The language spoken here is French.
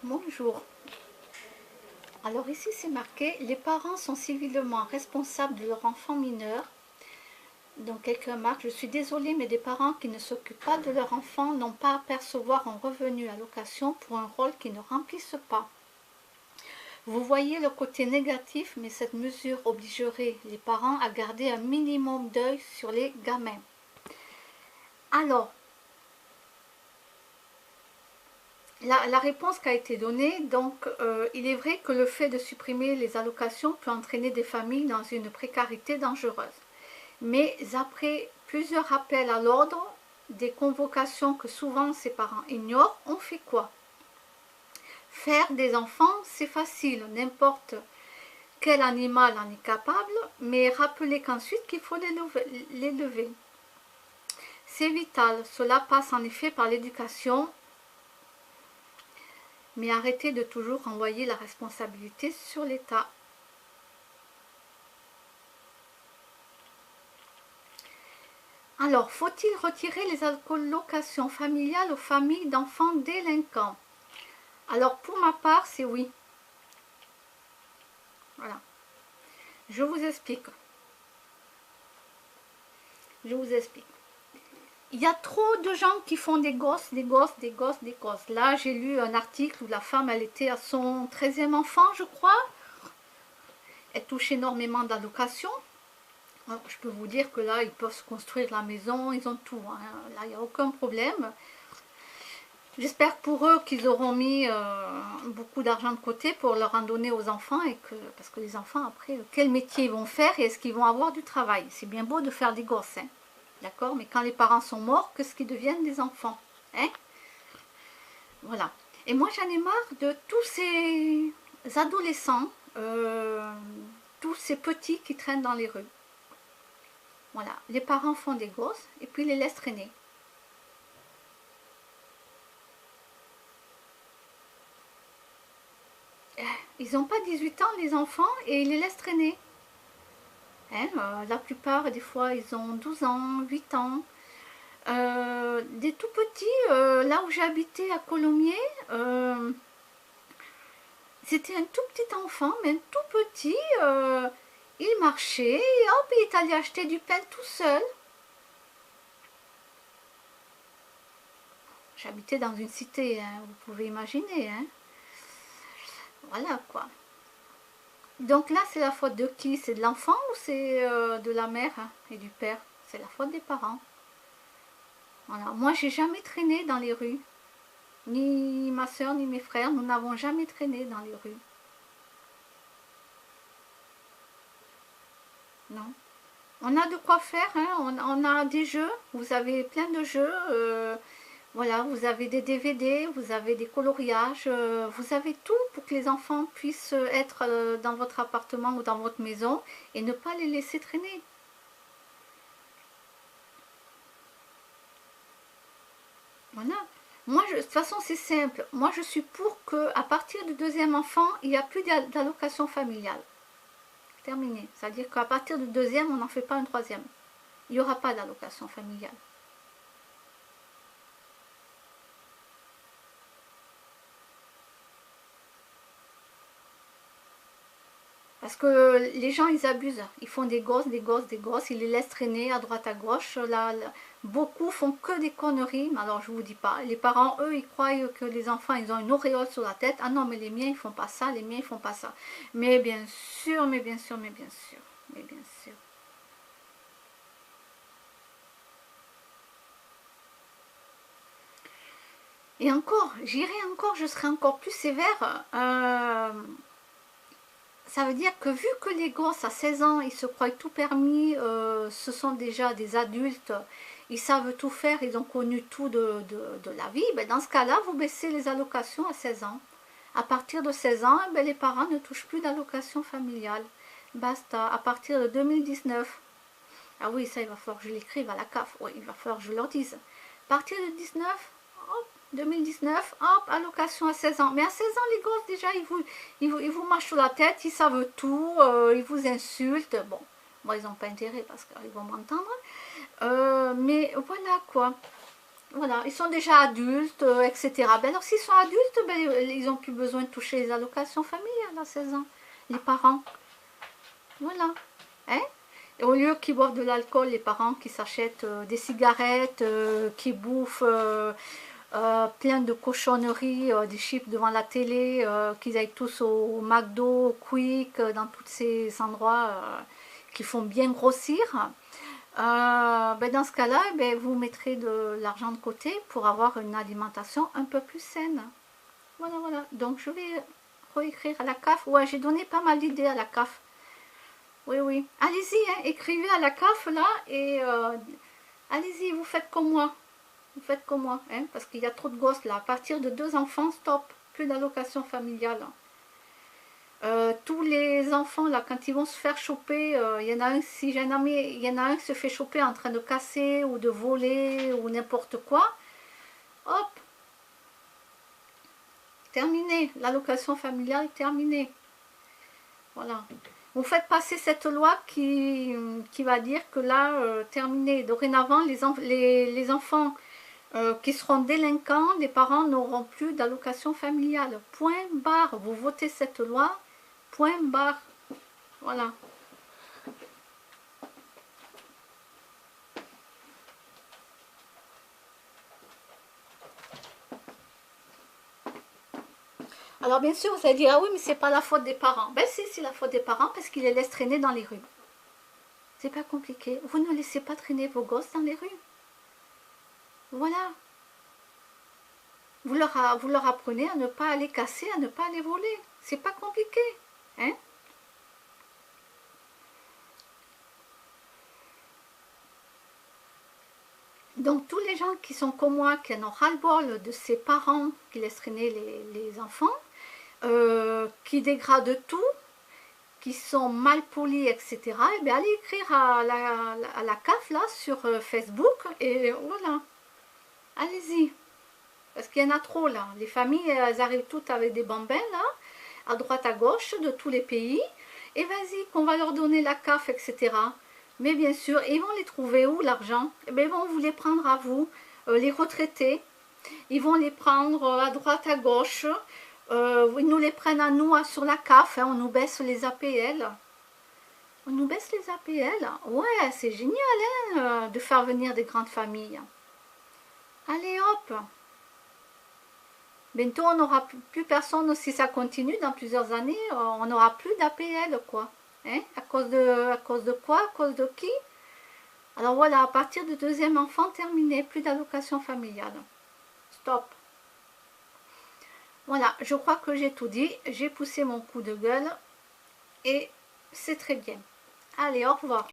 Bonjour. Alors ici c'est marqué: les parents sont civilement responsables de leur enfant mineur. Donc quelqu'un marque: je suis désolée, mais des parents qui ne s'occupent pas de leur enfant n'ont pas à percevoir un revenu allocation pour un rôle qu'ils ne remplissent pas. Vous voyez le côté négatif, mais cette mesure obligerait les parents à garder un minimum d'œil sur les gamins. Alors, la réponse qui a été donnée, donc il est vrai que le fait de supprimer les allocations peut entraîner des familles dans une précarité dangereuse. Mais après plusieurs appels à l'ordre, des convocations que souvent ces parents ignorent, on fait quoi? Faire des enfants, c'est facile, n'importe quel animal en est capable, mais rappelez qu'ensuite qu'il faut l'élever. C'est vital, cela passe en effet par l'éducation, mais arrêtez de toujours envoyer la responsabilité sur l'État. Alors, faut-il retirer les allocations familiales aux familles d'enfants délinquants? Alors, pour ma part, c'est oui. Voilà. Je vous explique. Il y a trop de gens qui font des gosses. Là, j'ai lu un article où la femme, elle était à son 13e enfant, je crois. Elle touche énormément d'allocations. Alors, je peux vous dire que là, ils peuvent se construire la maison, ils ont tout. Hein. Là, il n'y a aucun problème. J'espère pour eux qu'ils auront mis beaucoup d'argent de côté pour leur en donner aux enfants, parce que les enfants, après, quel métier ils vont faire et est-ce qu'ils vont avoir du travail? C'est bien beau de faire des gosses, hein, d'accord, mais quand les parents sont morts, qu'est-ce qu'ils deviennent des enfants, hein? Voilà. Et moi, j'en ai marre de tous ces adolescents, tous ces petits qui traînent dans les rues. Voilà. Les parents font des gosses et puis les laissent traîner. Ils n'ont pas 18 ans, les enfants, et ils les laissent traîner. Hein, la plupart, des fois, ils ont 12 ans, 8 ans. Des tout petits, là où j'ai habité à Colomiers, c'était un tout petit enfant, mais un tout petit. Il marchait, et hop, il est allé acheter du pain tout seul. J'habitais dans une cité, hein, vous pouvez imaginer. Hein. Voilà quoi. Donc là, c'est la faute de qui? C'est de l'enfant ou c'est de la mère et du père? C'est la faute des parents. Voilà. Moi, j'ai jamais traîné dans les rues. Ni ma soeur, ni mes frères, nous n'avons jamais traîné dans les rues. Non. On a de quoi faire, hein. On a des jeux, vous avez plein de jeux. Voilà, vous avez des DVD, vous avez des coloriages, vous avez tout pour que les enfants puissent être dans votre appartement ou dans votre maison et ne pas les laisser traîner. Voilà. Moi, de toute façon, c'est simple. Moi, je suis pour qu'à partir du deuxième enfant, il n'y a plus d'allocation familiale. Terminé. C'est-à-dire qu'à partir du deuxième, on n'en fait pas un troisième. Il n'y aura pas d'allocation familiale. Parce que les gens, ils abusent. Ils font des gosses. Ils les laissent traîner à droite, à gauche. Là, beaucoup font que des conneries. Mais alors, je vous dis pas. Les parents, eux, ils croient que les enfants, ils ont une auréole sur la tête. Ah non, mais les miens, ils font pas ça. Les miens, ils font pas ça. Mais bien sûr, mais bien sûr, mais bien sûr. Mais bien sûr. Et encore, j'irai encore, je serai encore plus sévère. Ça veut dire que vu que les gosses à 16 ans, ils se croient tout permis, ce sont déjà des adultes, ils savent tout faire, ils ont connu tout de la vie, ben dans ce cas-là, vous baissez les allocations à 16 ans. À partir de 16 ans, ben les parents ne touchent plus d'allocation familiale. Basta, à partir de 2019. Ah oui, ça, il va falloir que je l'écrive à la CAF, oui, il va falloir que je leur dise. À partir de 19, hop, 2019, hop, allocation à 16 ans. Mais à 16 ans, les gosses, déjà, ils vous marchent sur la tête, ils savent tout, ils vous insultent. Bon, moi, ils n'ont pas intérêt parce qu'ils vont m'entendre. Mais voilà, quoi. Voilà, ils sont déjà adultes, etc. Ben alors s'ils sont adultes, ben, ils n'ont plus besoin de toucher les allocations familiales à 16 ans, les parents. Voilà. Hein? Et au lieu qu'ils boivent de l'alcool, les parents qui s'achètent des cigarettes, qui bouffent plein de cochonneries, des chips devant la télé, qu'ils aillent tous au McDo, au Quick, dans tous ces endroits qui font bien grossir, ben dans ce cas-là, ben vous mettrez de l'argent de côté pour avoir une alimentation un peu plus saine. Voilà, voilà. Donc je vais réécrire à la CAF. Ouais, j'ai donné pas mal d'idées à la CAF. Oui, oui. Allez-y, hein, écrivez à la CAF là et allez-y, vous faites comme moi. Vous faites comme moi, hein, parce qu'il y a trop de gosses là. À partir de 2 enfants, stop. Plus d'allocation familiale. Tous les enfants là, quand ils vont se faire choper, il y en a un, si j'ai un ami, il y en a un qui se fait choper en train de casser ou de voler ou n'importe quoi, hop, terminé, l'allocation familiale terminée. Voilà. Vous faites passer cette loi qui va dire que là, terminé. Dorénavant, les enfants qui seront délinquants, les parents n'auront plus d'allocation familiale. Point barre. Vous votez cette loi, point barre. Voilà. Alors bien sûr, vous allez dire, ah oui, mais c'est pas la faute des parents. Ben si, c'est la faute des parents parce qu'ils les laissent traîner dans les rues. C'est pas compliqué. Vous ne laissez pas traîner vos gosses dans les rues. Voilà. Vous leur apprenez à ne pas aller casser, à ne pas aller voler. C'est pas compliqué. Hein? Donc tous les gens qui sont comme moi, qui en ont ras-le-bol de ces parents qui laissent traîner les enfants, qui dégradent tout, qui sont mal polis, etc., eh bien, allez écrire à la CAF là sur Facebook et voilà, allez-y. Parce qu'il y en a trop là. Les familles, elles arrivent toutes avec des bambins là, à droite, à gauche, de tous les pays. Et vas-y, qu'on va leur donner la CAF, etc. Mais bien sûr, ils vont les trouver où l'argent? Eh bien, ils vont vous les prendre à vous, les retraités. Ils vont les prendre à droite, à gauche. Ils nous les prennent à nous sur la CAF. Hein, on nous baisse les APL. On nous baisse les APL. Ouais, c'est génial hein, de faire venir des grandes familles. Allez hop. Bientôt, on n'aura plus personne, si ça continue dans plusieurs années, on n'aura plus d'APL, quoi. Hein? À cause de quoi? À cause de qui? Alors voilà, à partir du deuxième enfant, terminé, plus d'allocation familiale. Stop. Voilà, je crois que j'ai tout dit. J'ai poussé mon coup de gueule et c'est très bien. Allez, au revoir.